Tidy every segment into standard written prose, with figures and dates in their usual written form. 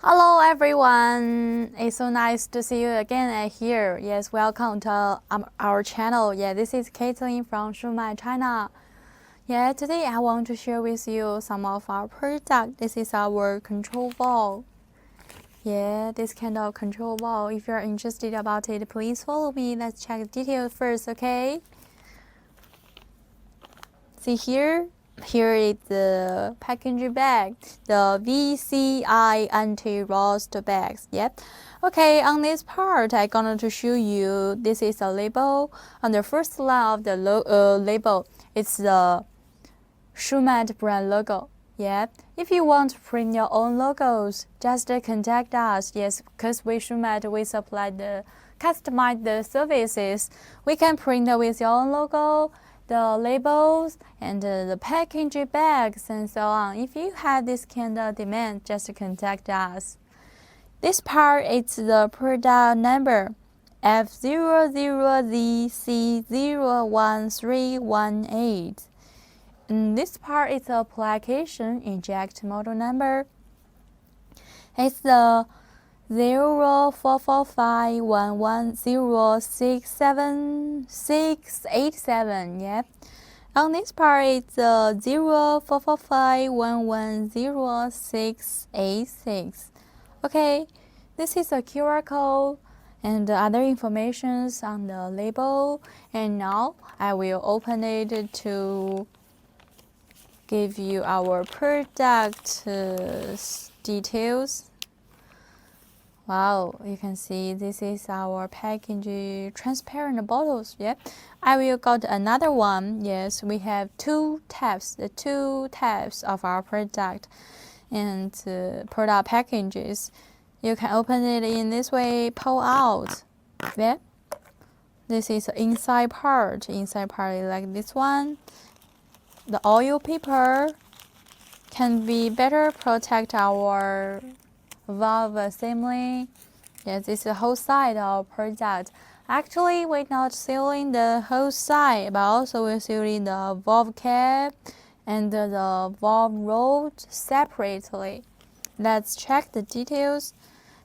Hello everyone, it's so nice to see you again here. Yes, welcome to our channel. Yeah, this is Caitlin from Shumatt, China. Yeah, today I want to share with you some of our product. This is our control valve. Yeah, this kind of control valve. If you're interested about it, please follow me. Let's check the details first, okay? See here? Here is the packaging bag, the VCI anti-rust bags. Yep. Okay, on this part, I'm going to show you. This is a label. On the first line of the label, it's the Shumatt brand logo. Yep. If you want to print your own logos, just contact us. Yes, because we Shumatt, we supply the customized services. We can print with your own logo, the labels, and the packaging bags, and so on. If you have this kind of demand, just contact us. This part is the product number F00ZC01315. And this part is the application inject model number. It's the 044511067687. Yep. On this part, it's 0445110686. Okay, this is a QR code and other informations on the label. And now I will open it to give you our product details. Wow, you can see this is our packaging transparent bottles. Yeah, I will got another one. Yes, we have two tabs, the two tabs of our product and product packages. You can open it in this way, pull out. Yeah, this is the inside part. Inside part is like this one. The oil paper can be better protect our valve assembly. Yes, this is the whole side of product. Actually, we're not sealing the whole side, but also we're sealing the valve cap and the valve rod separately. Let's check the details.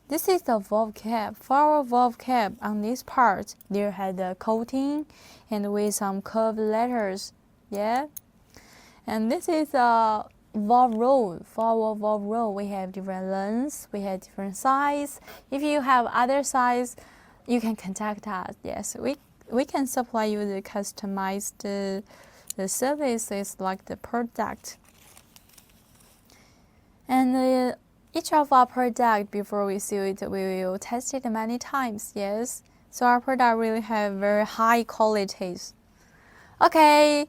This is the valve cap. For our valve cap, on this part, there had a coating and with some curved letters. Yeah. And this is a valve rod. For our valve rod, we have different lengths, we have different size. If you have other size, you can contact us. Yes, we can supply you the customized the services like the product. And each of our product, before we seal it, we will test it many times. Yes, so our product really have very high qualities. Okay.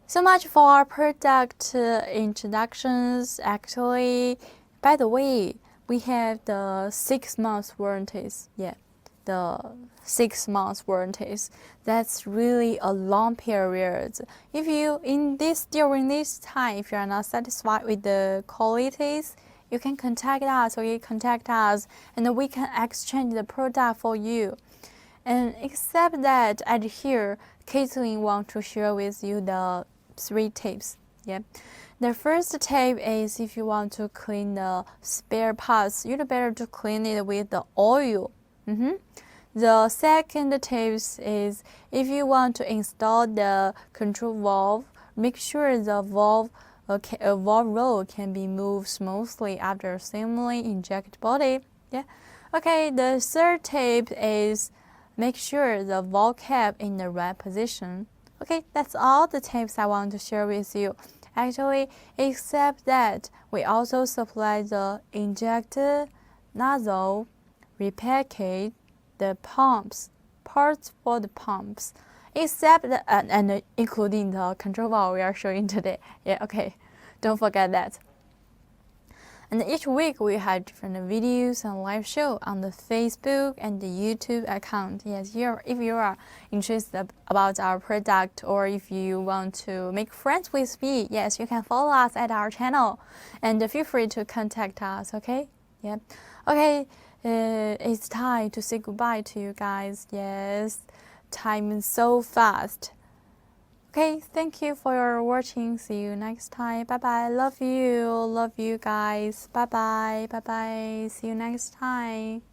So much for our product introductions. Actually, by the way, we have the 6 months warranties. Yeah, the 6 months warranties. That's really a long period. If you during this time, if you are not satisfied with the qualities, you can contact us, or you contact us, and we can exchange the product for you. And except that, at here, Caitlin wants to share with you the 3 tips. Yeah, the first tip is if you want to clean the spare parts, you'd better to clean it with the oil. The second tip is if you want to install the control valve, make sure the valve rod can be moved smoothly after assembling inject body. Yeah. Okay. The third tip is make sure the valve cap in the right position. Okay, that's all the tips I want to share with you. Actually, except that we also supply the injector, nozzle, repair kit, the pumps, parts for the pumps, except and including the control valve we are showing today. Yeah, okay, don't forget that. And each week we have different videos and live show on the Facebook and the YouTube account. Yes, if you are interested about our product, or if you want to make friends with me, yes, you can follow us at our channel, and feel free to contact us. Okay? Yeah. Okay. It's time to say goodbye to you guys. Yes, time is so fast. Okay, thank you for your watching. See you next time. Bye bye. Love you. Love you guys. Bye bye. Bye bye. See you next time.